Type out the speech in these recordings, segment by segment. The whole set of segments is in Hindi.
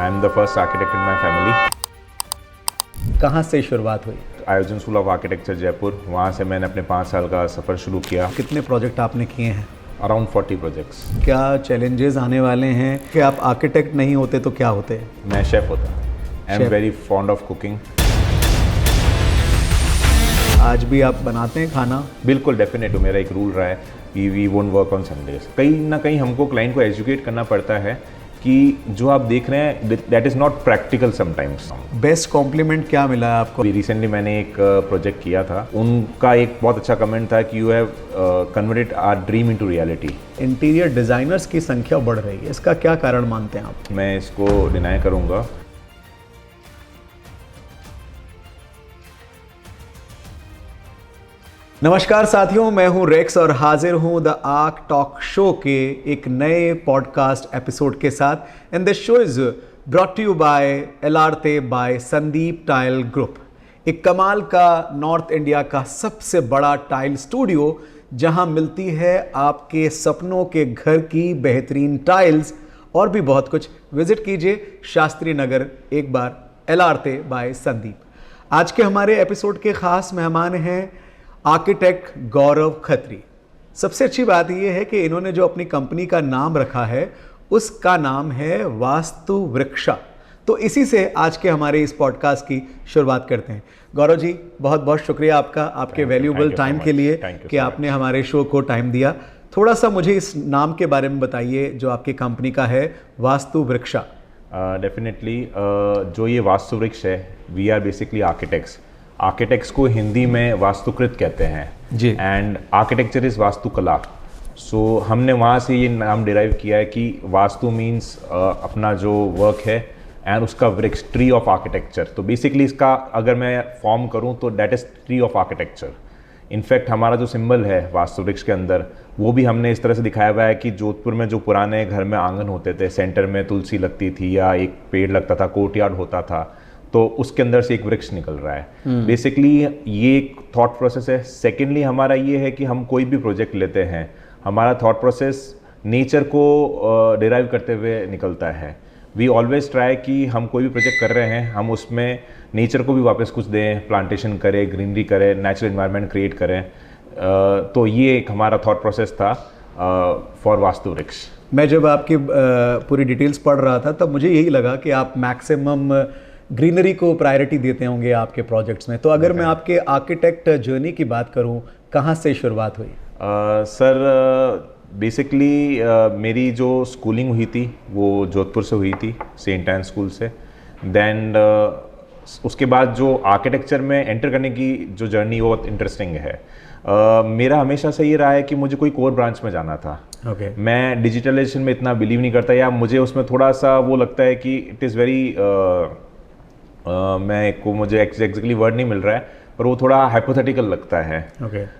I am the first architect in my family. कहाँ से शुरुआत हुई? आयोजन स्कूल ऑफ आर्किटेक्चर जयपुर, वहाँ से मैंने अपने 5 साल का सफ़र शुरू किया। कितने प्रोजेक्ट आपने किए हैं? Around 40 projects. क्या चैलेंजेस आने वाले हैं कि आप आर्किटेक्ट नहीं होते तो क्या होते? मैं शेफ़ होता। I am very fond of cooking. आज भी आप बनाते हैं खाना? बिल्कुल, डेफिनेट। मेरा एक रूल रहा है कि we won't work on Sundays. कहीं ना कहीं हमको क्लाइंट को एजुकेट करना पड़ता है कि जो आप देख रहे हैं that is not practical sometimes. Best compliment क्या मिला है आपको? रिसेंटली मैंने एक प्रोजेक्ट किया था, उनका एक बहुत अच्छा कमेंट था कि you have converted our dream into reality. Interior designers की संख्या बढ़ रही है, इसका क्या कारण मानते हैं आप? मैं इसको डिनाई करूँगा। नमस्कार साथियों, मैं हूं रेक्स और हाजिर हूं द आर्क टॉक शो के एक नए पॉडकास्ट एपिसोड के साथ। And this show is brought to you by Elarte by Sandeep tile group, एक कमाल का नॉर्थ इंडिया का सबसे बड़ा टाइल स्टूडियो जहां मिलती है आपके सपनों के घर की बेहतरीन टाइल्स और भी बहुत कुछ। विजिट कीजिए शास्त्री नगर एक बार, एलार्ते बाय संदीप। आज के हमारे एपिसोड के खास मेहमान हैं आर्किटेक्ट गौरव खत्री। सबसे अच्छी बात यह है कि इन्होंने जो अपनी कंपनी का नाम रखा है उसका नाम है वास्तु वृक्षा। तो इसी से आज के हमारे इस पॉडकास्ट की शुरुआत करते हैं। गौरव जी, बहुत बहुत शुक्रिया आपका, आपके वैल्यूबल टाइम के लिए कि आपने हमारे शो को टाइम दिया। थोड़ा सा मुझे इस नाम के बारे में बताइए जो आपकी कंपनी का है वास्तु वृक्षा। डेफिनेटली जो ये वास्तु वृक्ष है, वी आर बेसिकली आर्किटेक्ट्स को हिंदी में वास्तुकृत कहते हैं जी। एंड आर्किटेक्चर इज़ वास्तुकला। सो हमने वहाँ से ये नाम डिराइव किया है कि वास्तु मीन्स अपना जो वर्क है एंड उसका वृक्ष, ट्री ऑफ आर्किटेक्चर। तो बेसिकली इसका अगर मैं फॉर्म करूँ तो that is tree of architecture. In fact हमारा जो सिंबल है वास्तु वृक्ष के अंदर, वो भी हमने इस तरह से दिखाया हुआ है कि जोधपुर में जो पुराने घर में आंगन होते थे, सेंटर में तुलसी लगती थी या एक पेड़ लगता था, कोर्टयार्ड होता था, तो उसके अंदर से एक वृक्ष निकल रहा है। बेसिकली ये एक थॉट प्रोसेस है। सेकेंडली हमारा ये है कि हम कोई भी प्रोजेक्ट लेते हैं, हमारा थॉट प्रोसेस नेचर को डिराइव करते हुए निकलता है। वी ऑलवेज ट्राई कि हम कोई भी प्रोजेक्ट कर रहे हैं, हम उसमें नेचर को भी वापस कुछ दें, प्लांटेशन करें, ग्रीनरी करें, नेचुरल एनवायरनमेंट क्रिएट करें। तो ये एक हमारा थॉट प्रोसेस था फॉर वास्तु वृक्ष। मैं जब आपकी पूरी डिटेल्स पढ़ रहा था तब मुझे यही लगा कि आप मैक्सिमम ग्रीनरी को प्रायोरिटी देते होंगे आपके प्रोजेक्ट्स में। तो अगर मैं आपके आर्किटेक्ट जर्नी की बात करूं, कहां से शुरुआत हुई? सर बेसिकली मेरी जो स्कूलिंग हुई थी वो जोधपुर से हुई थी, सेंट एन स्कूल से। देन उसके बाद जो आर्किटेक्चर में एंटर करने की जो जर्नी वो बहुत इंटरेस्टिंग है। मेरा हमेशा से ये रहा है कि मुझे कोई कोर ब्रांच में जाना था। मैं डिजिटलाइजेशन में इतना बिलीव नहीं करता, या मुझे उसमें थोड़ा सा वो लगता है कि इट इज़ वेरी मुझे एग्जैक्टली वर्ड नहीं मिल रहा है, पर वो थोड़ा हाइपोथेटिकल लगता है,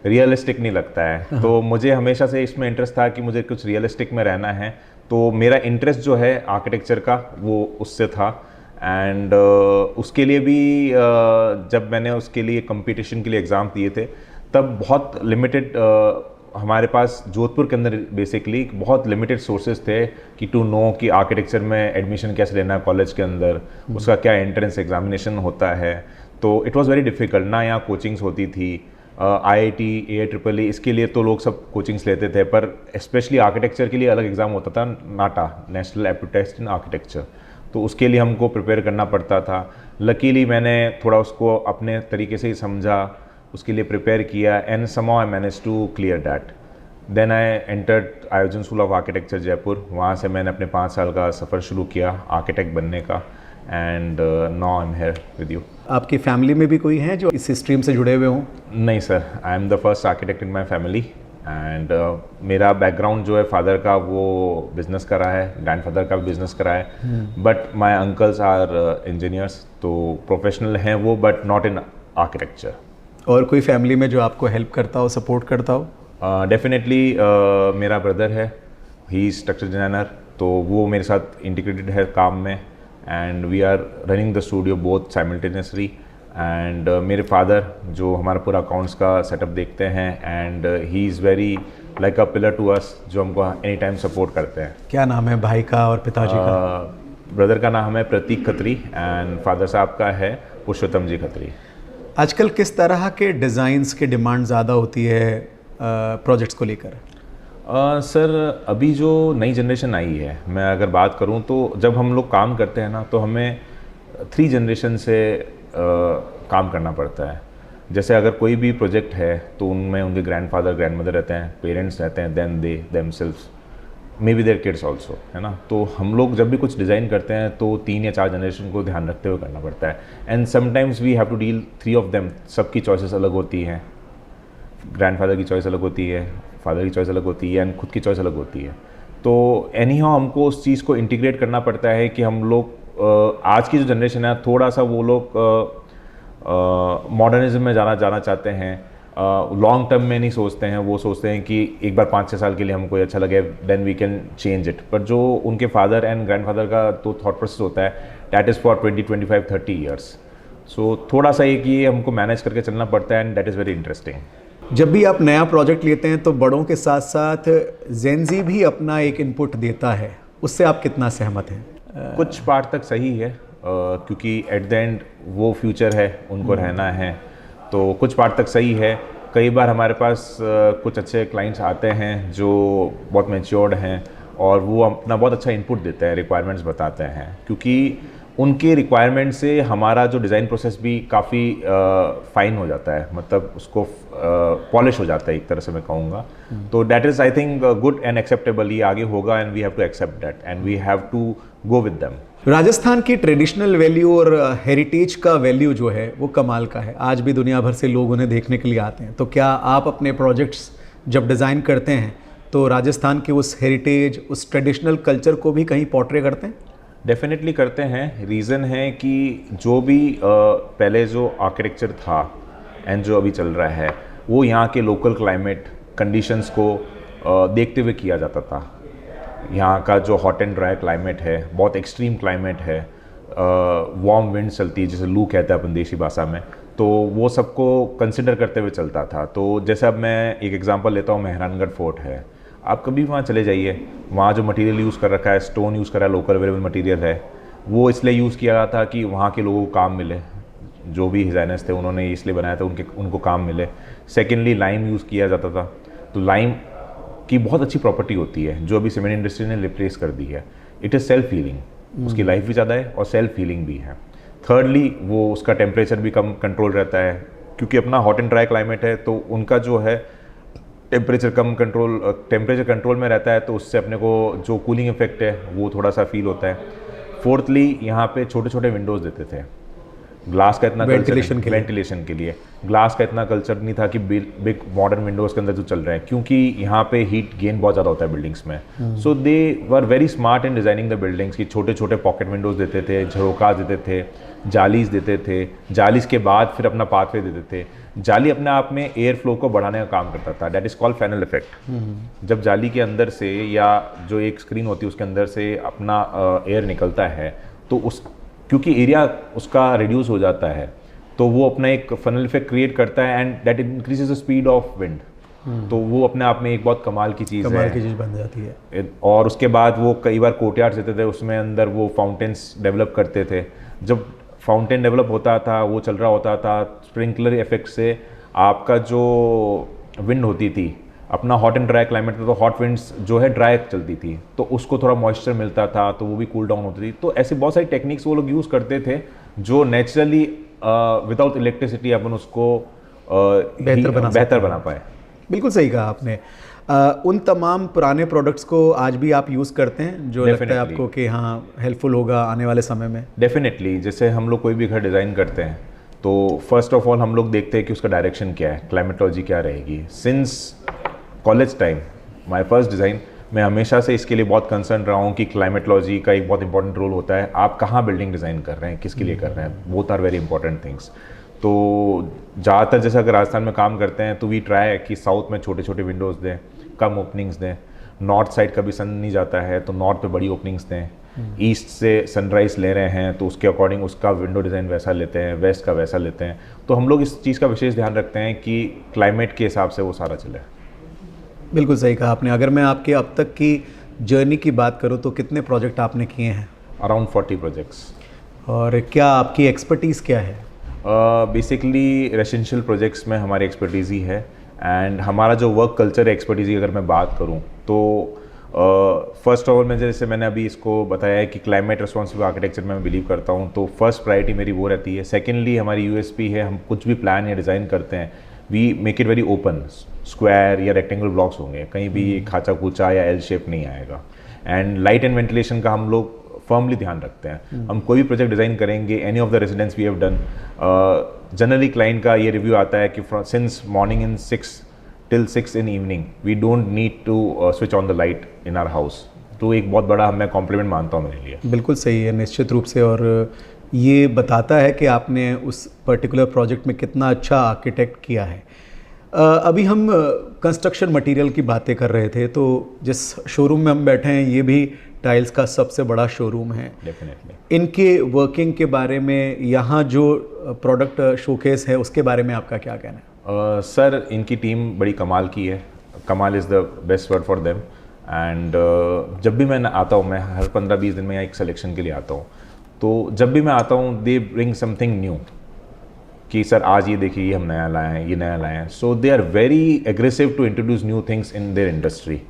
रियलिस्टिक नहीं लगता है। तो मुझे हमेशा से इसमें इंटरेस्ट था कि मुझे कुछ रियलिस्टिक में रहना है। तो मेरा इंटरेस्ट जो है आर्किटेक्चर का वो उससे था। एंड उसके लिए भी जब मैंने उसके लिए कंपटीशन के लिए एग्ज़ाम दिए थे तब बहुत लिमिटेड हमारे पास जोधपुर के अंदर बेसिकली बहुत लिमिटेड सोर्सेज थे कि टू नो कि आर्किटेक्चर में एडमिशन कैसे लेना है कॉलेज के अंदर, उसका क्या एंट्रेंस एग्जामिनेशन होता है। तो इट वाज वेरी डिफ़िकल्ट। ना यहाँ कोचिंग्स होती थी, IIT, AIEEE, इसके लिए तो लोग सब कोचिंग्स लेते थे, पर स्पेशली आर्किटेक्चर के लिए अलग एग्ज़ाम होता था, NATA, national aptitude test in architecture. तो उसके लिए हमको प्रिपेयर करना पड़ता था। लकीली मैंने थोड़ा उसको अपने तरीके से ही समझा, उसके लिए प्रिपेयर किया, and somehow I manage to clear that. Then I entered Aayojan school of architecture Jaipur, वहाँ से मैंने अपने 5 साल का सफ़र शुरू किया आर्किटेक्ट बनने का। And now I am here with you. आपकी फैमिली में भी कोई है जो इस स्ट्रीम से जुड़े हुए हों? नहीं sir, I am the first architect in my family. And मेरा बैकग्राउंड जो है, फादर का वो बिजनेस करा है, ग्रैंडफादर का भी बिजनेस करा है, but my uncles are engineers, तो प्रोफेशनल हैं वो, बट नॉट इन आर्किटेक्चर। और कोई फैमिली में जो आपको हेल्प करता हो, सपोर्ट करता हो? डेफिनेटली मेरा ब्रदर है, ही इज स्ट्रक्चर डिज़ाइनर, तो वो मेरे साथ इंटीग्रेटेड है काम में। And we are running the studio both simultaneously. And मेरे फादर जो हमारा पूरा अकाउंट्स का सेटअप देखते हैं, and he is very like a pillar to us, जो हमको एनी टाइम सपोर्ट करते हैं। क्या नाम है भाई का और पिताजी का? ब्रदर का नाम है प्रतीक खत्री एंड फादर साहब का है पुरुषोत्तम जी खत्री। आजकल किस तरह के डिज़ाइंस की डिमांड ज़्यादा होती है प्रोजेक्ट्स को लेकर? सर अभी जो नई जनरेशन आई है, मैं अगर बात करूं तो जब हम लोग काम करते हैं ना तो हमें 3 जनरेशन से काम करना पड़ता है। जैसे अगर कोई भी प्रोजेक्ट है तो उनमें उनके ग्रैंडफादर ग्रैंडमदर रहते हैं, पेरेंट्स रहते हैं, then they themselves, may be their kids also, है ना। तो हम लोग जब भी कुछ डिज़ाइन करते हैं तो 3 या 4 जनरेशन को ध्यान रखते हुए करना पड़ता है। And sometimes we have to deal 3 of them. सबकी चॉइसेस अलग होती हैं, ग्रैंडफादर की चॉइस अलग होती है, फादर की चॉइस अलग होती है एंड खुद की चॉइस अलग होती है। तो एनी हाउ हमको उस चीज़ को इंटीग्रेट करना पड़ता है कि हम लोग आज की जो जनरेशन है थोड़ा सा वो लोग मॉडर्निज्म में जाना चाहते हैं, लॉन्ग टर्म में नहीं सोचते हैं। वो सोचते हैं कि एक बार 5-6 साल के लिए हमको ये अच्छा लगे then we can change it. पर जो उनके फादर एंड ग्रैंडफादर का तो थॉट प्रोसेस होता है दैट इज़ फॉर 20-25-30 ईयर्स। सो थोड़ा सा एक ये हमको मैनेज करके चलना पड़ता है and that is very interesting. जब भी आप नया प्रोजेक्ट लेते हैं तो बड़ों के साथ साथ जेनजी भी अपना एक इनपुट देता है, उससे आप कितना सहमत हैं? कुछ पार्ट तक सही है क्योंकि एट द एंड वो फ्यूचर है, उनको रहना है, तो कुछ पार्ट तक सही है। कई बार हमारे पास कुछ अच्छे क्लाइंट्स आते हैं जो बहुत मैच्योर्ड हैं और वो अपना बहुत अच्छा इनपुट देते हैं, रिक्वायरमेंट्स बताते हैं, क्योंकि उनके रिक्वायरमेंट से हमारा जो डिज़ाइन प्रोसेस भी काफ़ी फाइन हो जाता है, मतलब उसको पॉलिश हो जाता है एक तरह से मैं कहूँगा। तो that is I think good and acceptable. ये आगे होगा and we have to accept that and we have to go with them. Rajasthan की ट्रेडिशनल वैल्यू और हेरिटेज का वैल्यू जो है वो कमाल का है। आज भी दुनिया भर से लोग उन्हें देखने के लिए आते हैं। तो क्या आप अपने प्रोजेक्ट्स जब डिज़ाइन करते हैं तो राजस्थान के उस हेरिटेज, उस ट्रेडिशनल कल्चर को भी कहीं पोर्ट्रे करते हैं? डेफिनेटली करते हैं। रीज़न है कि जो भी पहले जो आर्किटेक्चर था एंड जो अभी चल रहा है वो यहाँ के लोकल क्लाइमेट कंडीशंस को देखते हुए किया जाता था। यहाँ का जो हॉट एंड ड्राई क्लाइमेट है, बहुत एक्सट्रीम क्लाइमेट है, वार्म विंड चलती है जिसे लू कहते हैं अपन देशी भाषा में, तो वो सबको कंसिडर करते हुए चलता था। तो जैसे अब मैं एक एग्जांपल लेता हूँ, मेहरानगढ़ फोर्ट है, आप कभी वहाँ चले जाइए, वहाँ जो मटेरियल यूज़ कर रखा है, स्टोन यूज़ करा है, लोकल अवेलेबल मटेरियल है, वो इसलिए यूज़ किया गया था कि वहाँ के लोगों को काम मिले। जो भी डिज़ाइनर्स थे उन्होंने इसलिए बनाया था उनको काम मिले। सेकेंडली लाइम यूज़ किया जाता था, तो लाइम की बहुत अच्छी प्रॉपर्टी होती है जो अभी सीमेंट इंडस्ट्री ने रिप्लेस कर दी है। इट इज़ सेल्फ हीलिंग, उसकी लाइफ भी ज़्यादा है और सेल्फ हीलिंग भी है। थर्डली वो उसका टेम्परेचर भी कम कंट्रोल रहता है, क्योंकि अपना हॉट एंड ड्राई क्लाइमेट है तो उनका जो है टेम्परेचर कंट्रोल में रहता है, तो उससे अपने को जो कूलिंग इफेक्ट है वो थोड़ा सा फील होता है। फोर्थली यहाँ पे छोटे छोटे विंडोज़ देते थे, ग्लास का इतना वेंटिलेशन के लिए ग्लास का इतना कल्चर नहीं था कि बिग मॉडर्न विंडोज़ के अंदर जो चल रहे हैं, क्योंकि यहाँ पे हीट गेन बहुत ज़्यादा होता है बिल्डिंग्स में। So they were very smart in designing the buildings की छोटे छोटे पॉकेट विंडोज़ देते थे, झरोका देते थे, जालीज देते थे, जालीज के बाद फिर अपना पाथवे देते थे। जाली अपने आप में एयर फ्लो को बढ़ाने का काम करता था, दैट इज़ कॉल्ड फैनल इफेक्ट। जब जाली के अंदर से या जो एक स्क्रीन होती है उसके अंदर से अपना एयर निकलता है तो क्योंकि एरिया उसका रिड्यूस हो जाता है तो वो अपना एक फनल इफेक्ट क्रिएट करता है and that increases the speed of wind. तो वो अपने आप में एक बहुत कमाल की चीज़ बन जाती है। और उसके बाद वो कई बार कोर्टयार्ड्स देते थे, उसमें अंदर वो फाउंटेन्स डेवलप करते थे। जब फाउंटेन डेवलप होता था, वो चल रहा होता था, स्प्रिंकलर इफेक्ट से आपका जो विंड होती थी, अपना हॉट एंड ड्राई क्लाइमेट था तो हॉट विंड्स जो है ड्राई चलती थी, तो उसको थोड़ा मॉइस्चर मिलता था तो वो भी कूल डाउन होती थी। तो ऐसे बहुत सारी टेक्निक्स वो लोग यूज़ करते थे जो नेचुरली विदाउट इलेक्ट्रिसिटी अपन उसको बेहतर बना पाए। बिल्कुल सही कहा आपने। उन तमाम पुराने प्रोडक्ट्स को आज भी आप यूज़ करते हैं जो लगता है आपको कि हाँ हेल्पफुल होगा आने वाले समय में? डेफिनेटली। जैसे हम लोग कोई भी घर डिज़ाइन करते हैं तो फर्स्ट ऑफ ऑल हम लोग देखते हैं कि उसका डायरेक्शन क्या है, क्लाइमेटोलॉजी क्या रहेगी। Since college time my first design मैं हमेशा से इसके लिए बहुत कंसर्न रहा हूँ कि क्लाइमेटोलॉजी का एक बहुत इंपॉर्टेंट रोल होता है। आप कहाँ बिल्डिंग डिज़ाइन कर रहे हैं, किसके लिए कर रहे हैं, both are very important things. तो ज़्यादातर जैसे अगर राजस्थान में काम करते हैं तो वी ट्राई कि साउथ में छोटे छोटे विंडोज़ दें, कम ओपनिंग्स दें। नॉर्थ साइड कभी सन नहीं जाता है तो नॉर्थ पे बड़ी ओपनिंग्स दें। ईस्ट से सनराइज ले रहे हैं तो उसके अकॉर्डिंग उसका विंडो डिज़ाइन वैसा लेते हैं, वेस्ट का वैसा लेते हैं। तो हम लोग इस चीज़ का विशेष ध्यान रखते हैं कि क्लाइमेट के हिसाब से वो सारा चले। बिल्कुल सही कहा आपने। अगर मैं आपके अब तक की जर्नी की बात करूं तो कितने प्रोजेक्ट आपने किए हैं? Around 40 projects. और क्या आपकी एक्सपर्टीज़ क्या है? बेसिकली रेसिडेंशियल प्रोजेक्ट्स में हमारी एक्सपर्टीज़ ही है, एंड हमारा जो वर्क कल्चर है एक्सपर्टीज़ की अगर मैं बात करूं तो फर्स्ट ऑफ ऑल मैं जैसे मैंने अभी इसको बताया है कि क्लाइमेट रिस्पॉन्सिबल आर्किटेक्चर में मैं बिलीव करता हूं, तो फर्स्ट प्रायोरिटी मेरी वो रहती है। सेकेंडली हमारी यूएसपी है, हम कुछ भी प्लान या डिज़ाइन करते हैं we make it very open, square या रेक्टेंगल ब्लॉक्स होंगे, कहीं भी खाचा कूचा या एल शेप नहीं आएगा। एंड लाइट एंड वेंटिलेशन का हम लोग फर्मली ध्यान रखते हैं। हम कोई भी प्रोजेक्ट डिज़ाइन करेंगे, any of the residents we have done, generally client का ये रिव्यू आता है कि since morning in 6 till 6 in evening we don't need to switch on the light in our house। तो एक बहुत बड़ा मैं कॉम्प्लीमेंट मानता हूँ मेरे लिए। बिल्कुल सही है, निश्चित रूप से। और ये बताता है कि आपने उस पर्टिकुलर प्रोजेक्ट में कितना अच्छा आर्किटेक्ट किया है। अभी हम कंस्ट्रक्शन मटेरियल की बातें कर रहे थे, तो जिस शोरूम में हम बैठे हैं ये भी टाइल्स का सबसे बड़ा शोरूम है। डेफिनेटली। इनके वर्किंग के बारे में, यहाँ जो प्रोडक्ट शोकेस है उसके बारे में आपका क्या कहना है? सर इनकी टीम बड़ी कमाल की है, कमाल is the best word for them. And जब भी मैं आता हूँ, मैं हर 15-20 दिन में यहाँ एक सिलेक्शन के लिए आता हूँ, तो जब भी मैं आता हूँ दे ब्रिंग समथिंग न्यू कि सर आज ये देखिए ये हम नया लाए हैं, ये नया लाए हैं। So they are very aggressive to introduce new things in their industry.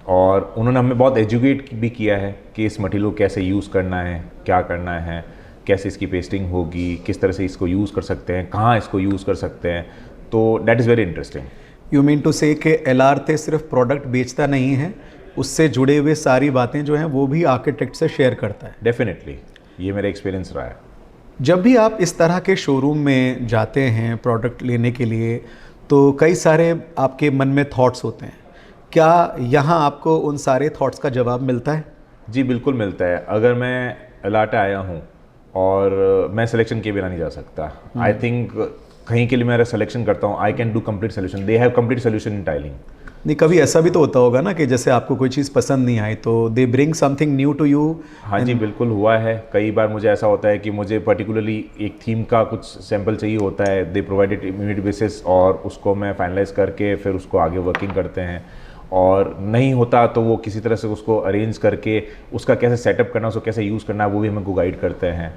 और उन्होंने हमें बहुत एजुकेट भी किया है कि इस मटेरियल को कैसे यूज़ करना है, क्या करना है, कैसे इसकी पेस्टिंग होगी, किस तरह से इसको यूज़ कर सकते हैं, कहाँ इसको यूज़ कर सकते हैं। तो that is very interesting. You mean to say कि एलआरते सिर्फ प्रोडक्ट बेचता नहीं है, उससे जुड़े हुए सारी बातें जो हैं वो भी आर्किटेक्ट से शेयर करता है। डेफिनेटली, ये मेरा एक्सपीरियंस रहा है। जब भी आप इस तरह के शोरूम में जाते हैं प्रोडक्ट लेने के लिए, तो कई सारे आपके मन में थॉट्स होते हैं। क्या यहाँ आपको उन सारे थॉट्स का जवाब मिलता है? जी बिल्कुल मिलता है। अगर मैं एलाटा आया हूँ और मैं सिलेक्शन किए बिना नहीं जा सकता। आई थिंक कहीं के लिए मैं सिलेक्शन करता हूँ, I can do complete solution, they have complete solution in tiling. नहीं, कभी ऐसा भी तो होता होगा ना कि जैसे आपको कोई चीज़ पसंद नहीं आई तो they bring something new to you. हाँ जी बिल्कुल हुआ है। कई बार मुझे ऐसा होता है कि मुझे पर्टिकुलरली एक थीम का कुछ सैम्पल चाहिए होता है, दे प्रोवाइडेड इमीडिएट बेसिस, और उसको मैं फाइनलाइज करके फिर उसको आगे वर्किंग करते हैं। और नहीं होता तो वो किसी तरह से उसको अरेंज करके उसका कैसे सेटअप करना, उसको कैसे यूज़ करना है, वो भी हमें को गाइड करते हैं।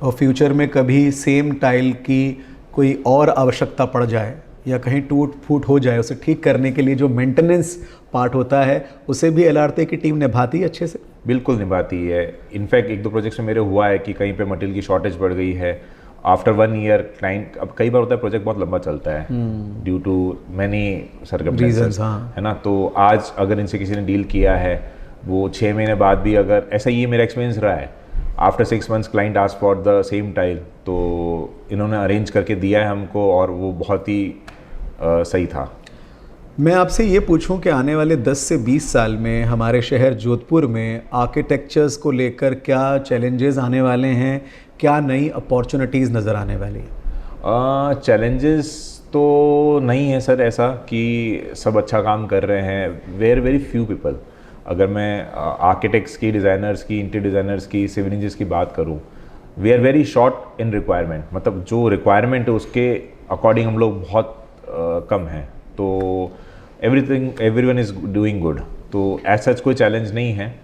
और फ्यूचर में कभी सेम टाइल की कोई और आवश्यकता पड़ जाए या कहीं टूट फूट हो जाए, उसे ठीक करने के लिए जो मेंटेनेंस पार्ट होता है उसे भी एलआरते की टीम निभाती है अच्छे से? बिल्कुल निभाती है। इनफैक्ट 1-2 प्रोजेक्ट्स में मेरे हुआ है कि कहीं पे मटेरियल की शॉर्टेज पड़ गई है। आफ्टर 1 ईयर क्लाइंट, अब कई बार होता है प्रोजेक्ट बहुत लंबा चलता है ड्यू टू मैनी सर्कमस्टेंसेस, है ना। तो आज अगर इनसे किसी ने डील किया है, वो 6 महीने बाद भी अगर ऐसा, ये मेरा एक्सपीरियंस रहा है, after 6 months client ask for the same tile, तो इन्होंने अरेंज करके दिया है हमको और वो बहुत ही सही था। मैं आपसे ये पूछूं कि आने वाले 10 से 20 साल में हमारे शहर जोधपुर में आर्किटेक्चर्स को लेकर क्या चैलेंजेस आने वाले हैं, क्या नई अपॉर्चुनिटीज़ नज़र आने वाली है? चैलेंजेस तो नहीं है सर ऐसा कि सब अच्छा काम कर रहे हैं। वेरी फ्यू पीपल, अगर मैं आर्किटेक्ट्स की, डिज़ाइनर्स की, इंटीरियर डिज़ाइनर्स की, सिविल इंजीनियर्स की बात करूं, we are very short in requirement. मतलब जो रिक्वायरमेंट है उसके अकॉर्डिंग हम लोग बहुत कम हैं। तो एवरीवन इज़ डूइंग गुड, तो ऐसा कोई चैलेंज नहीं है,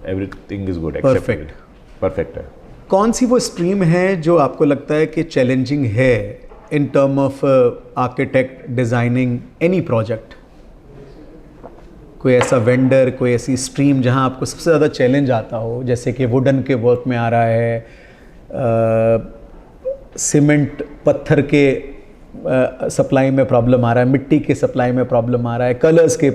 एवरीथिंग इज़ गुड, परफेक्ट है। कौन सी वो स्ट्रीम है जो आपको लगता है कि चैलेंजिंग है in term of architect designing any project? कोई ऐसा वेंडर, कोई ऐसी स्ट्रीम जहां आपको सबसे ज़्यादा चैलेंज आता हो, जैसे कि वुडन के वर्क में आ रहा है, सीमेंट पत्थर के सप्लाई में प्रॉब्लम आ रहा है, मिट्टी के सप्लाई में प्रॉब्लम आ रहा है, कलर्स के,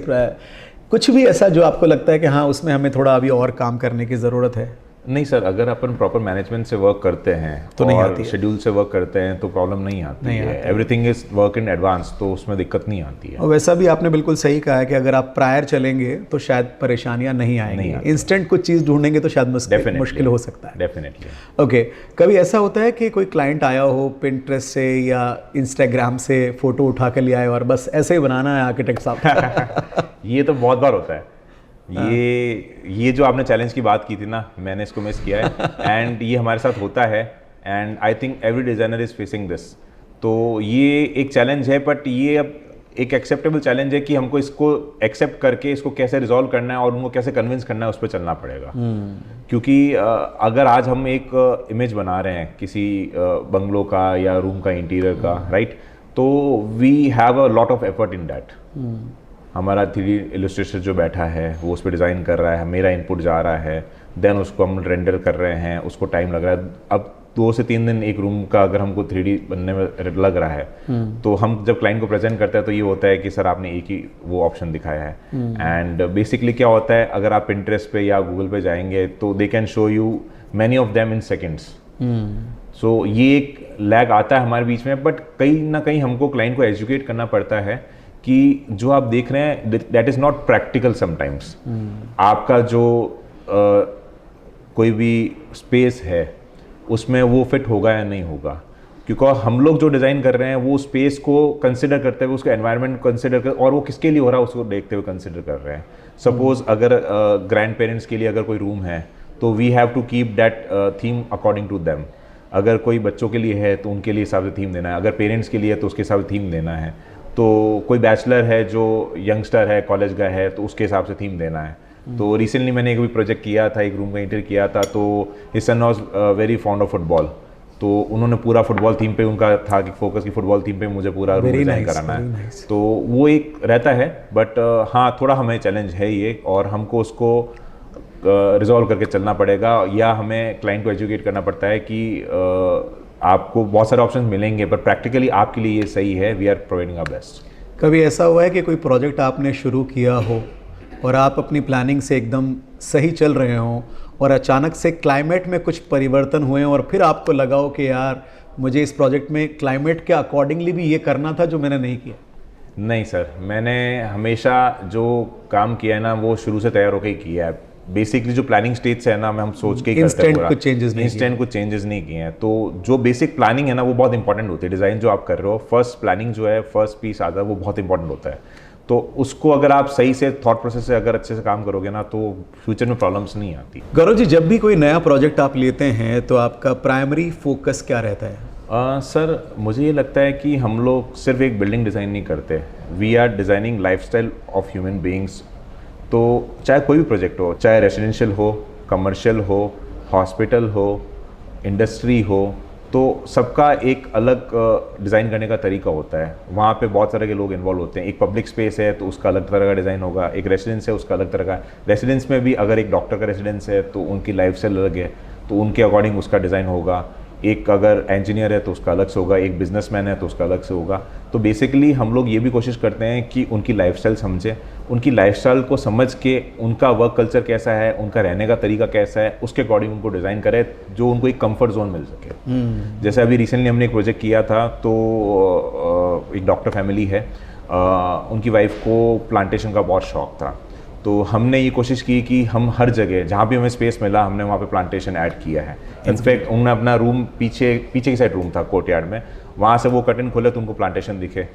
कुछ भी ऐसा जो आपको लगता है कि हाँ उसमें हमें थोड़ा अभी और काम करने की ज़रूरत है? नहीं सर, अगर अपन प्रॉपर मैनेजमेंट से वर्क करते हैं तो नहीं और आती है, शेड्यूल से वर्क करते हैं तो प्रॉब्लम नहीं आती है। Everything is work in advance, तो उसमें दिक्कत नहीं आती है। और वैसा भी आपने बिल्कुल सही कहा है कि अगर आप प्रायर चलेंगे तो शायद परेशानियां नहीं आएंगी, इंस्टेंट कुछ चीज़ ढूंढेंगे तो शायद मुश्किल हो सकता है। डेफिनेटली। ओके, कभी ऐसा होता है कि कोई क्लाइंट आया हो पिंटरेस्ट से या इंस्टाग्राम से फ़ोटो उठा के ले आए और बस ऐसे ही बनाना है आर्किटेक्ट साहब? ये तो बहुत बार होता है। ये जो आपने चैलेंज की बात की थी ना, मैंने इसको मिस किया है एंड ये हमारे साथ होता है and I think every designer is facing this. तो ये एक चैलेंज है, बट ये अब एक एक्सेप्टेबल चैलेंज है कि हमको इसको एक्सेप्ट करके इसको कैसे रिजॉल्व करना है और उनको कैसे कन्विंस करना है, उस पर चलना पड़ेगा। क्योंकि अगर आज हम एक इमेज बना रहे हैं किसी बंगलो का या रूम का इंटीरियर का, राइट, तो we have a lot of effort in that. हमारा 3D इलस्ट्रेटर जो बैठा है वो उस पर डिज़ाइन कर रहा है, मेरा इनपुट जा रहा है, देन उसको हम रेंडर कर रहे हैं, उसको टाइम लग रहा है। अब 2 से 3 दिन एक रूम का अगर हमको 3D बनने में लग रहा है, तो हम जब क्लाइंट को प्रेजेंट करते हैं तो ये होता है कि सर आपने एक ही वो ऑप्शन दिखाया है। एंड बेसिकली क्या होता है, अगर आप Pinterest पे या गूगल पे जाएंगे तो they can show you many of them in seconds. So ये एक लैग आता है हमारे बीच में, बट कहीं ना कहीं हमको क्लाइंट को एजुकेट करना पड़ता है कि जो आप देख रहे हैं that is not practical sometimes. आपका जो कोई भी स्पेस है उसमें वो फिट होगा या नहीं होगा, क्योंकि हम लोग जो डिज़ाइन कर रहे हैं वो स्पेस को कंसिडर करते हुए, उसके एनवायरनमेंट को कंसिडर कर, और वो किसके लिए हो रहा है उसको देखते हुए कंसिडर कर रहे हैं। सपोज अगर ग्रैंड पेरेंट्स के लिए अगर कोई रूम है तो we have to keep that theme according to them. अगर कोई बच्चों के लिए है तो उनके लिए हिसाब से थीम देना है, अगर पेरेंट्स के लिए है तो उसके हिसाब से थीम देना है, तो कोई बैचलर है जो यंगस्टर है, कॉलेज का है, तो उसके हिसाब से थीम देना है। तो रिसेंटली मैंने एक भी प्रोजेक्ट किया था, एक रूम का इंटीरियर किया था, तो his son was very fond of football, तो उन्होंने पूरा फुटबॉल थीम पे उनका था कि फोकस की फुटबॉल थीम पे मुझे पूरा रूम डिज़ाइन कराना है। तो वो एक रहता है, बट हाँ थोड़ा हमें चैलेंज है ये, और हमको उसको रिजॉल्व करके चलना पड़ेगा, या हमें क्लाइंट को एजुकेट करना पड़ता है कि आपको बहुत सारे ऑप्शन मिलेंगे पर प्रैक्टिकली आपके लिए ये सही है, we are providing our best. कभी ऐसा हुआ है कि कोई प्रोजेक्ट आपने शुरू किया हो और आप अपनी प्लानिंग से एकदम सही चल रहे हों और अचानक से क्लाइमेट में कुछ परिवर्तन हुए और फिर आपको लगा हो कि यार मुझे इस प्रोजेक्ट में क्लाइमेट के अकॉर्डिंगली भी ये करना था जो मैंने नहीं किया? नहीं सर, मैंने हमेशा जो काम किया है ना वो शुरू से तैयार होकर ही किया है। बेसिकली जो प्लानिंग स्टेज से है ना, हम सोच के ही करते हैं, इंस्टेंट कुछ चेंजेस नहीं किए हैं। तो जो बेसिक प्लानिंग है ना वो बहुत इंपॉर्टेंट होती है। डिज़ाइन जो आप कर रहे हो, फर्स्ट प्लानिंग जो है, फर्स्ट पीस आता है, वो बहुत इंपॉर्टेंट होता है। तो उसको अगर आप सही से थॉट प्रोसेस से अगर अच्छे से काम करोगे ना, तो फ्यूचर में प्रॉब्लम्स नहीं आती। गौरव जी, जब भी कोई नया प्रोजेक्ट आप लेते हैं तो आपका प्राइमरी फोकस क्या रहता है? सर मुझे ये लगता है कि हम लोग सिर्फ एक बिल्डिंग डिज़ाइन नहीं करते, we are designing lifestyle of human beings. तो चाहे कोई भी प्रोजेक्ट हो, चाहे रेजिडेंशियल हो, कमर्शियल हो, हॉस्पिटल हो, इंडस्ट्री हो, तो सबका एक अलग डिज़ाइन करने का तरीका होता है। वहाँ पे बहुत तरह के लोग इन्वॉल्व होते हैं। एक पब्लिक स्पेस है तो उसका अलग तरह का डिज़ाइन होगा, एक रेसिडेंस है उसका अलग तरह का। रेसिडेंस में भी अगर एक डॉक्टर का रेसिडेंस है तो उनकी लाइफस्टाइल अलग है, तो उनके अकॉर्डिंग उसका डिज़ाइन होगा। एक अगर इंजीनियर है तो उसका अलग से होगा, एक बिजनेसमैन है तो उसका अलग से होगा। तो बेसिकली हम लोग ये भी कोशिश करते हैं कि उनकी लाइफस्टाइल समझें, उनकी लाइफस्टाइल को समझ के उनका वर्क कल्चर कैसा है, उनका रहने का तरीका कैसा है, उसके अकॉर्डिंग उनको डिज़ाइन करें जो उनको एक कंफर्ट जोन मिल सके। जैसे अभी रिसेंटली हमने एक प्रोजेक्ट किया था, तो एक डॉक्टर फैमिली है, उनकी वाइफ को प्लांटेशन का बहुत शौक था। तो हमने ये कोशिश की कि हम हर जगह जहाँ भी हमें स्पेस मिला हमने वहाँ पे प्लांटेशन ऐड किया है। इनफैक्ट उन्होंने अपना रूम पीछे की साइड रूम था कोर्टयार्ड में, वहाँ से वो कर्टन खोले तो उनको प्लांटेशन दिखे,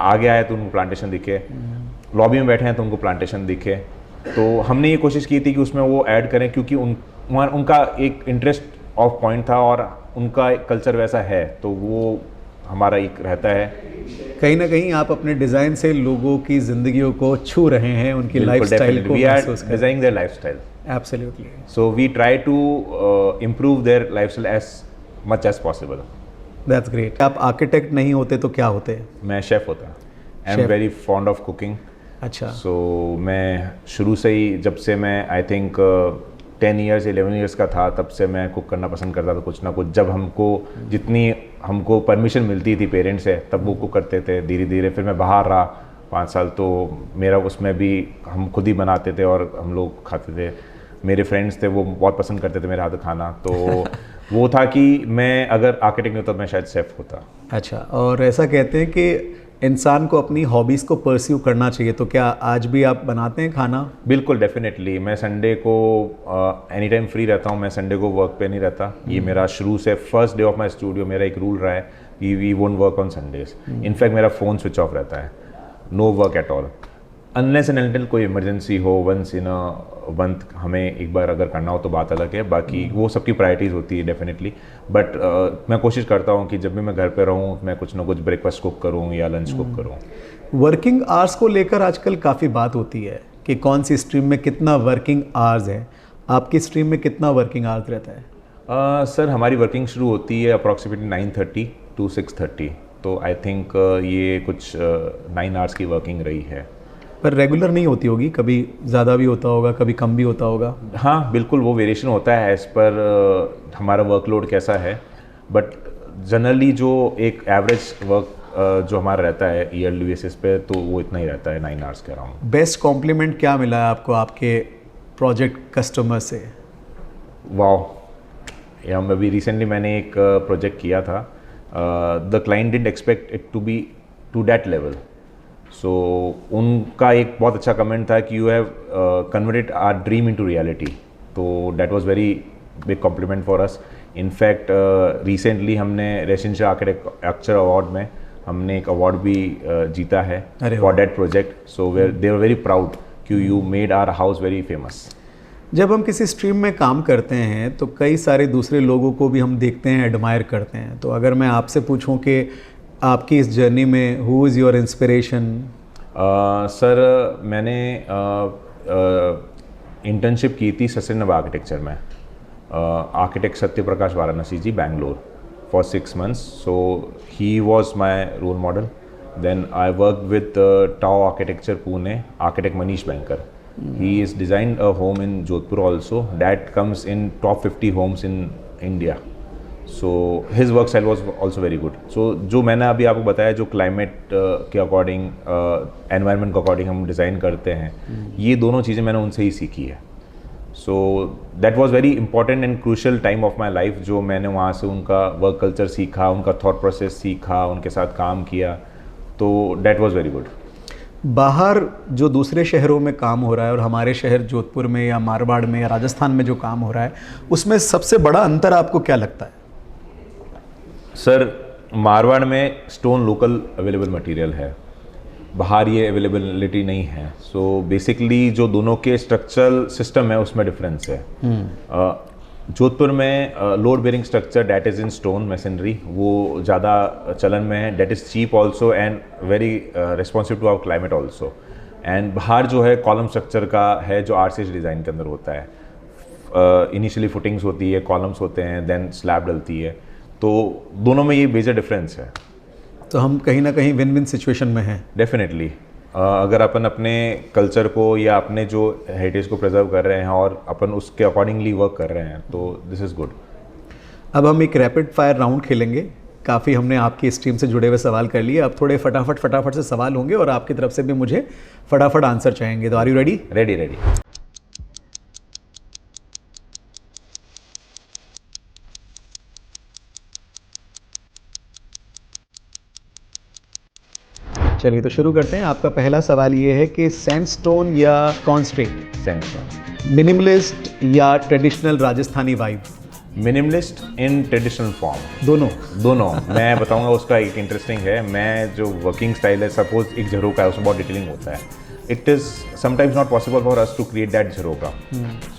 आगे आए तो उनको प्लांटेशन दिखे, लॉबी में बैठे हैं तो उनको प्लांटेशन दिखे। तो हमने ये कोशिश की थी कि उसमें वो ऐड करें, क्योंकि उनका एक इंटरेस्ट ऑफ पॉइंट था और उनका कल्चर वैसा है, तो वो हमारा एक रहता है। कहीं ना कहीं आप अपने डिज़ाइन से लोगों की ज़िंदगियों को छू रहे हैं, उनकी लाइफस्टाइल को महसूस कर रहे हैं। Designing their lifestyle. Absolutely. So we try to improve their lifestyle as much as possible. That's great. आप आर्किटेक्ट नहीं होते तो क्या होते? मैं शेफ़ होता। I am very fond of cooking. अच्छा। सो मैं शुरू से ही, जब से मैं आई थिंक 10 ईयर्स 11 ईयर्स का था, तब से मैं कुक करना पसंद करता था कुछ ना कुछ। जब जितनी हमको परमिशन मिलती थी पेरेंट्स से, तब वो कुक करते थे। धीरे धीरे फिर मैं बाहर रहा 5 साल, तो मेरा उसमें भी हम खुद ही बनाते थे और हम लोग खाते थे। मेरे फ्रेंड्स थे वो बहुत पसंद करते थे मेरे हाथ का खाना, तो वो था कि मैं अगर आर्किटेक्ट नहीं होता मैं शायद शेफ़ होता। अच्छा। और ऐसा कहते हैं कि इंसान को अपनी हॉबीज़ को परस्यू करना चाहिए, तो क्या आज भी आप बनाते हैं खाना? बिल्कुल, डेफिनेटली। मैं संडे को एनी टाइम फ्री रहता हूँ, मैं संडे को वर्क पे नहीं रहता। ये मेरा शुरू से first day of my studio मेरा एक रूल रहा है कि we won't work on Sundays. In fact मेरा फ़ोन स्विच ऑफ रहता है, no work at all, unless and until कोई इमरजेंसी हो, वंस इन अ मंथ हमें एक बार अगर करना हो तो बात अलग है। बाकी वो सबकी प्रायोरिटीज़ होती है डेफिनेटली। बट मैं कोशिश करता हूँ कि जब भी मैं घर पे रहूँ मैं कुछ ना कुछ ब्रेकफास्ट कुक करूँ या लंच कुक करूँ। वर्किंग आवर्स को लेकर आजकल काफ़ी बात होती है कि कौन सी स्ट्रीम में कितना वर्किंग आवर्स है, आपकी स्ट्रीम में कितना वर्किंग आवर्स रहता है? सर हमारी वर्किंग शुरू होती है अप्रॉक्सीमेटली 9:30 to 6:30, तो आई थिंक ये कुछ 9 आवर्स की वर्किंग रही है। पर रेगुलर नहीं होती होगी, कभी ज़्यादा भी होता होगा, कभी कम भी होता होगा। हाँ बिल्कुल, वो वेरिएशन होता है एज़ पर हमारा वर्कलोड कैसा है, बट जनरली जो एक एवरेज वर्क जो हमारा रहता है ईयरली बेसिस पे, तो वो इतना ही रहता है 9 आवर्स के अराउंड। बेस्ट कॉम्प्लीमेंट क्या मिला है आपको आपके प्रोजेक्ट कस्टमर से? वाओ, या अभी रिसेंटली मैंने एक प्रोजेक्ट किया था, the client didn't expect it to be to that level, so उनका एक बहुत अच्छा कमेंट था कि you have converted our dream into reality, तो that was very big compliment for us. In fact recently हमने रेसिडेंशियल आर्किटेक्चर अवार्ड में हमने एक अवार्ड भी जीता है for that project, so they were very proud कि you made our house very famous. जब हम किसी स्ट्रीम में काम करते हैं तो कई सारे दूसरे लोगों को भी हम देखते हैं, एडमायर करते हैं, तो अगर मैं आपसे पूछूं कि आपकी इस जर्नी में who is your inspiration? Sir मैंने इंटर्नशिप की थी सस्टेनेबल आर्किटेक्चर में, architect Satyaprakash Varanasi ji, Bangalore, for 6 months, so he was my role model. Then I work with Tao architecture Pune, architect Manish Banker, he is designed a home in Jodhpur also that comes in top 50 homes in India, so his work style was also very good। so जो मैंने अभी आपको बताया, जो क्लाइमेट के अकॉर्डिंग, एनवायरनमेंट के अकॉर्डिंग हम डिज़ाइन करते हैं, ये दोनों चीज़ें मैंने उनसे ही सीखी है। So that was very important and crucial time of my life, जो मैंने वहाँ से उनका वर्क कल्चर सीखा, उनका थॉट प्रोसेस सीखा, उनके साथ काम किया, तो दैट वाज वेरी गुड। बाहर जो दूसरे शहरों में काम हो रहा है और हमारे शहर जोधपुर में या मारवाड़ में या राजस्थान में जो काम हो रहा है, उसमें सबसे बड़ा अंतर आपको क्या लगता है? सर मारवाड़ में स्टोन लोकल अवेलेबल मटेरियल है, बाहर ये अवेलेबिलिटी नहीं है, सो बेसिकली जो दोनों के स्ट्रक्चरल सिस्टम है उसमें डिफरेंस है। जोधपुर में load bearing structure that is in stone masonry, वो ज़्यादा चलन में है, that is cheap also and very responsive to our climate also. And बाहर जो है कॉलम स्ट्रक्चर का है, जो आरसीएच डिज़ाइन के अंदर होता है, इनिशियली फुटिंग्स होती है, कॉलम्स होते हैं, देन स्लैब डलती है, तो दोनों में ये मेजर डिफरेंस है। तो हम कहीं ना कहीं विन विन सिचुएशन में हैं। डेफिनेटली अगर अपन अपने कल्चर को या अपने जो हेरिटेज को प्रिजर्व कर रहे हैं और अपन उसके अकॉर्डिंगली वर्क कर रहे हैं, तो दिस इज़ गुड। अब हम एक रैपिड फायर राउंड खेलेंगे। काफ़ी हमने आपकी स्ट्रीम से जुड़े हुए सवाल कर लिए, अब थोड़े फटाफट से सवाल होंगे और आपकी तरफ से भी मुझे फटाफट आंसर चाहेंगे, तो आर यू रेडी? रेडी। चलिए तो शुरू करते हैं। आपका पहला सवाल ये है कि सैंडस्टोन या कॉन्क्रीट? सैंडस्टोन। मिनिमलिस्ट या traditional Rajasthani vibe? Minimalist in traditional form. दोनों मैं बताऊंगा, उसका एक इंटरेस्टिंग है। मैं जो वर्किंग स्टाइल है, सपोज एक झरोका है, उसमें बहुत डिटेलिंग होता है, it is sometimes not possible for us to create that jharokha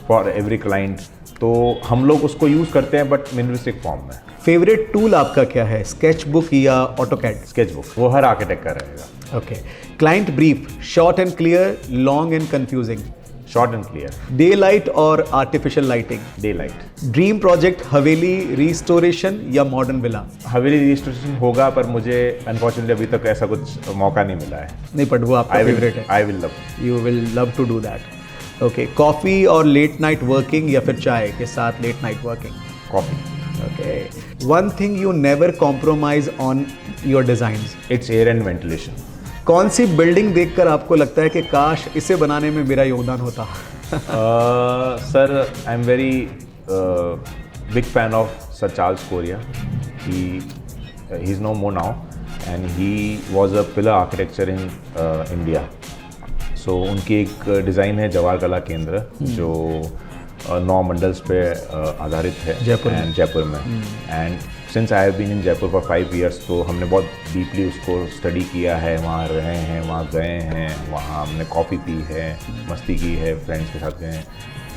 for every client, तो हम लोग उसको यूज़ करते हैं बट मिनिमलिस्टिक फॉर्म में। फेवरेट टूल आपका क्या है, स्केच बुक या ऑटोकैड? स्केच बुक, वो हर आर्किटेक्ट का रहेगा। Okay. Client brief, short and clear, long and confusing? Short and clear. Day light और artificial lighting? Day light. Dream project haveli restoration या मॉडर्न विला? हवेली रिस्टोरेशन होगा, पर मुझे अनफॉर्चुनेटली अभी तक ऐसा कुछ मौका नहीं मिला है। नहीं, बट वो आपका फेवरेट है। I will love. You will love to do that. Okay. Coffee और लेट नाइट वर्किंग या फिर चाय के साथ late night working? Coffee. Okay. One thing you never compromise on your designs? It's air and ventilation. कौन सी बिल्डिंग देखकर आपको लगता है कि काश इसे बनाने में मेरा योगदान होता? Sir I am very big fan of sir Charles Correa. He is no more now and he was a pillar architecture in India. So उनकी एक डिज़ाइन है जवाहर कला केंद्र, जो 9 मंडल्स पे आधारित है जयपुर में। And since I have been in Jaipur for 5 years, तो हमने बहुत डीपली उसको स्टडी किया है, वहाँ रहे हैं, वहाँ गए हैं, वहाँ हमने कॉफ़ी पी है, मस्ती की है, फ्रेंड्स के साथ गए हैं।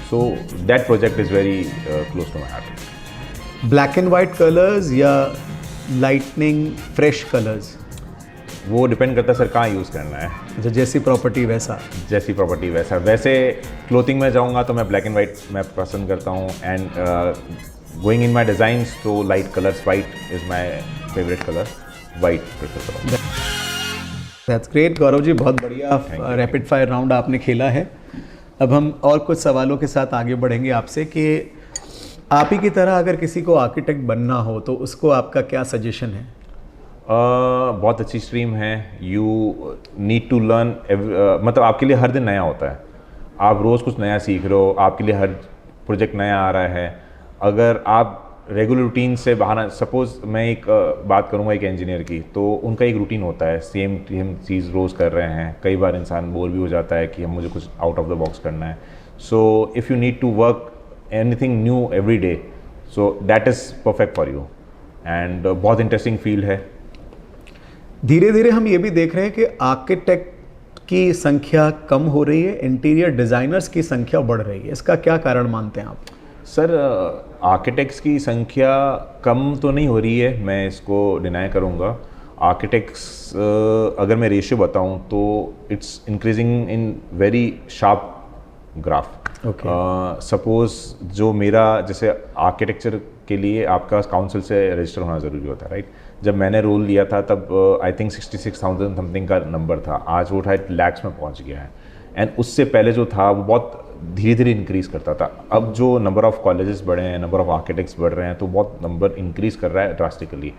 So that project is very close to my heart. Black and white colours या लाइटनिंग फ्रेश कलर्स? वो डिपेंड करता है सर कहाँ यूज़ करना है। अच्छा, जैसी प्रॉपर्टी वैसा। जैसी प्रॉपर्टी वैसा। वैसे क्लोथिंग में जाऊँगा तो मैं ब्लैक एंड वाइट मैं पसंद करता हूँ, and going in my designs to light colours, white is my favourite colour, white prefer करूँगा। दैट्स ग्रेट गौरव जी, बहुत बढ़िया रैपिड फायर राउंड आपने खेला है। अब हम और कुछ सवालों के साथ आगे बढ़ेंगे आपसे कि आप ही की तरह अगर किसी को आर्किटेक्ट बनना हो तो उसको आपका क्या सजेशन है? बहुत अच्छी स्ट्रीम है। यू नीड टू लर्न, मतलब आपके लिए हर दिन नया होता है, आप रोज़ कुछ नया सीख रहे हो, आपके लिए हर प्रोजेक्ट नया आ रहा है। अगर आप रेगुलर रूटीन से बाहर, सपोज मैं एक बात करूँगा एक इंजीनियर की, तो उनका एक रूटीन होता है, सेम चीज़ रोज़ कर रहे हैं, कई बार इंसान बोर भी हो जाता है कि हम मुझे कुछ आउट ऑफ द बॉक्स करना है। So if you need to work anything new every day, so that is perfect for you, and बहुत इंटरेस्टिंग फील्ड है। धीरे धीरे हम ये भी देख रहे हैं कि आर्किटेक्ट की संख्या कम हो रही है, इंटीरियर डिज़ाइनर्स की संख्या बढ़ रही है, इसका क्या कारण मानते हैं आप? सर, आर्किटेक्ट्स की संख्या कम तो नहीं हो रही है, मैं इसको डिनाई करूँगा। आर्किटेक्ट्स अगर मैं रेशियो बताऊँ तो it's increasing in very sharp graph. Suppose जो मेरा, जैसे आर्किटेक्चर के लिए आपका काउंसिल से रजिस्टर होना ज़रूरी होता है, राइट? जब मैंने रोल लिया था तब आई थिंक 66,000 समथिंग का नंबर था, आज वो 2.5 लाख में पहुंच गया है। एंड उससे पहले जो था वो बहुत धीरे धीरे इंक्रीज़ करता था। अब जो नंबर ऑफ़ कॉलेजेस बढ़े हैं, नंबर ऑफ़ आर्किटेक्ट्स बढ़ रहे हैं, तो बहुत नंबर इंक्रीज़ कर रहा है ड्रास्टिकली।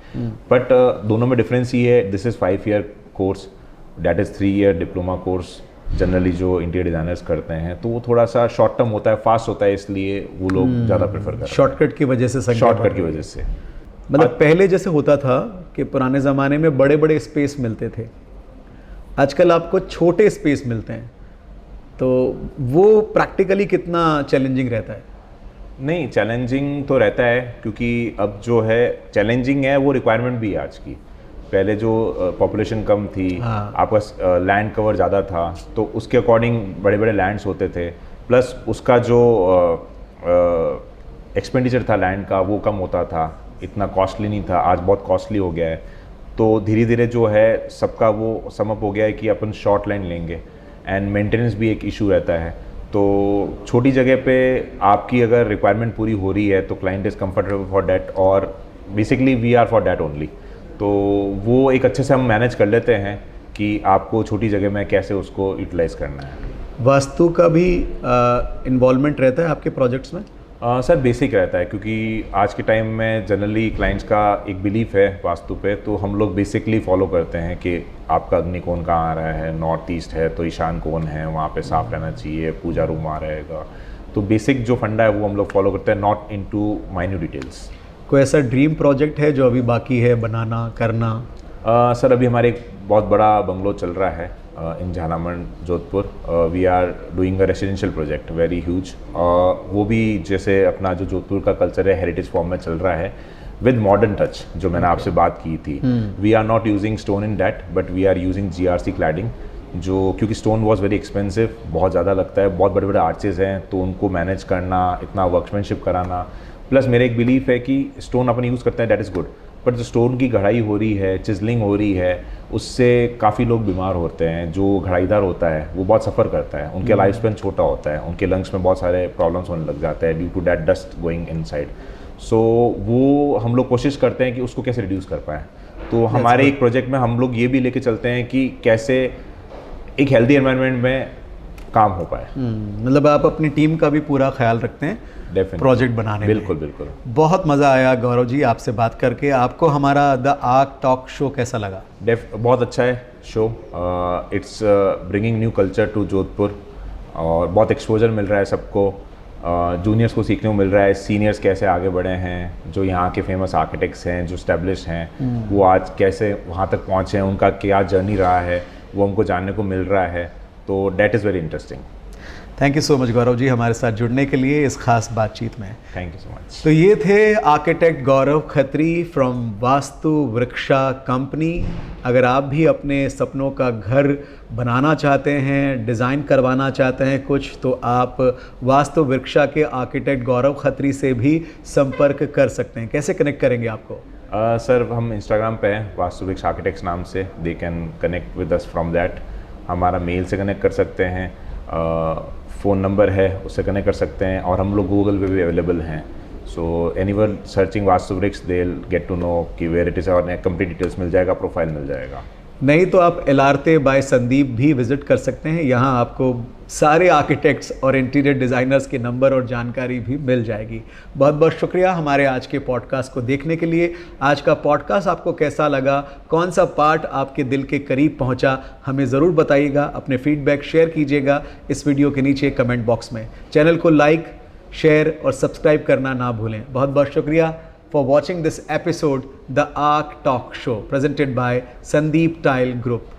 बट दोनों में डिफरेंस ये है, this is 5 year course, that is 3 year diploma course generally जो इंटीरियर डिज़ाइनर्स करते हैं, तो वो थोड़ा सा शॉर्ट टर्म होता है, फास्ट होता है, इसलिए वो लोग ज़्यादा प्रेफर करते हैं। शॉर्टकट की वजह से, शॉर्टकट की वजह से। मतलब पहले जैसे होता था कि पुराने ज़माने में बड़े बड़े स्पेस मिलते थे, आजकल आपको छोटे स्पेस मिलते हैं, तो वो प्रैक्टिकली कितना चैलेंजिंग रहता है? नहीं, चैलेंजिंग तो रहता है, क्योंकि अब जो है चैलेंजिंग है वो रिक्वायरमेंट भी है आज की। पहले जो पॉपुलेशन कम थी, आपका लैंड कवर ज़्यादा था, तो उसके अकॉर्डिंग बड़े बड़े लैंड्स होते थे, प्लस उसका जो एक्सपेंडिचर था लैंड का वो कम होता था, इतना कॉस्टली नहीं था। आज बहुत कॉस्टली हो गया है, तो धीरे धीरे जो है सबका वो समअप हो गया है कि अपन शॉर्ट लैंड लेंगे, एंड मेंटेनेंस भी एक इशू रहता है। तो छोटी जगह पे आपकी अगर रिक्वायरमेंट पूरी हो रही है तो client is comfortable for that, और basically we are for that only. तो वो एक अच्छे से हम मैनेज कर लेते हैं कि आपको छोटी जगह में कैसे उसको यूटिलाइज करना है। वास्तु का भी इन्वॉल्वमेंट रहता है आपके प्रोजेक्ट्स में? सर, बेसिक रहता है, क्योंकि आज के टाइम में जनरली क्लाइंट्स का एक बिलीफ है वास्तु पे, तो हम लोग बेसिकली फॉलो करते हैं कि आपका अग्निकोण कहाँ आ रहा है, नॉर्थ ईस्ट है तो ईशान कोण है, वहाँ पे साफ रहना चाहिए, पूजा रूम आ रहेगा। तो बेसिक जो फंडा है वो हम लोग फॉलो करते हैं, नॉट इनटू माइन्यूट डिटेल्स। कोई ऐसा ड्रीम प्रोजेक्ट है जो अभी बाकी है बनाना करना? सर, अभी हमारे एक बहुत बड़ा बंगलो चल रहा है in Jhalamand Jodhpur. We are doing a residential project very huge. वो भी जैसे अपना जो जोधपुर का कल्चर है हेरिटेज फॉर्म में चल रहा है विद मॉडर्न टच, जो मैंने आपसे बात की थी। We are not using stone in that, but we are using GRC cladding, जो क्योंकि स्टोन वॉज वेरी एक्सपेंसिव, बहुत ज़्यादा लगता है, बहुत बड़े बड़े आर्चेज़ हैं, तो उनको मैनेज करना, इतना वर्कमैनशिप कराना, प्लस मेरा एक बिलीफ है कि स्टोन अपन यूज़ करते हैं दैट इज़ गुड, बट जो स्टोन की घड़ाई हो रही है, चिजलिंग हो रही है, उससे काफ़ी लोग बीमार होते हैं। जो घड़ाईदार होता है वो बहुत सफ़र करता है, उनके लाइफ स्पेन छोटा होता है, उनके लंग्स में बहुत सारे प्रॉब्लम्स होने लग जाते हैं due to that dust going inside. So वो हम लोग कोशिश करते हैं कि उसको कैसे रिड्यूस कर पाएँ। तो हमारे एक प्रोजेक्ट में हम लोग ये भी लेके चलते हैं कि कैसे एक हेल्दी एनवायरनमेंट में काम हो पाए। मतलब आप अपनी टीम का भी पूरा ख्याल रखते हैं प्रोजेक्ट बनाने में? बिल्कुल बिल्कुल। बहुत मज़ा आया गौरव जी आपसे बात करके। आपको हमारा द आर्क टॉक शो कैसा लगा? बहुत अच्छा है show. It's bringing new culture to Jodhpur, और बहुत एक्सपोजर मिल रहा है सबको, जूनियर्स को सीखने को मिल रहा है, सीनियर्स कैसे आगे बढ़े हैं, जो यहाँ के फेमस आर्किटेक्ट्स हैं, जो स्टैब्लिश हैं, वो आज कैसे वहाँ तक पहुँचे हैं, उनका क्या जर्नी रहा है, वो हमको जानने को मिल रहा है। तो that is very interesting. Thank you so much Gaurav ji हमारे साथ जुड़ने के लिए इस खास बातचीत में। Thank you so much. तो ये थे architect Gaurav Khatri from Vastu Vriksha company. अगर आप भी अपने सपनों का घर बनाना चाहते हैं, डिज़ाइन करवाना चाहते हैं कुछ, तो आप वास्तु वृक्षा के आर्किटेक्ट गौरव खत्री से भी संपर्क कर सकते हैं। कैसे कनेक्ट करेंगे आपको? सर हम इंस्टाग्राम पे हैं वास्तुविक्स आर्किटेक्ट्स नाम से, they can connect with us from that. हमारा मेल से कनेक्ट कर सकते हैं, फ़ोन नंबर है उससे कनेक्ट कर सकते हैं, और हम लोग गूगल पे भी अवेलेबल हैं। So anyone searching Vastuviks they will get to know कि वेयर इट इज़, और कंप्लीट डिटेल्स मिल जाएगा, प्रोफाइल मिल जाएगा। नहीं तो आप एलार्ते बाय संदीप भी विजिट कर सकते हैं, यहाँ आपको सारे आर्किटेक्ट्स और इंटीरियर डिज़ाइनर्स के नंबर और जानकारी भी मिल जाएगी। बहुत बहुत शुक्रिया हमारे आज के पॉडकास्ट को देखने के लिए। आज का पॉडकास्ट आपको कैसा लगा, कौन सा पार्ट आपके दिल के करीब पहुंचा, हमें ज़रूर बताइएगा। अपने फीडबैक शेयर कीजिएगा इस वीडियो के नीचे कमेंट बॉक्स में। चैनल को लाइक, शेयर और सब्सक्राइब करना ना भूलें। बहुत बहुत शुक्रिया for watching this episode, The Arc Talk Show, presented by Sandeep Tile Group.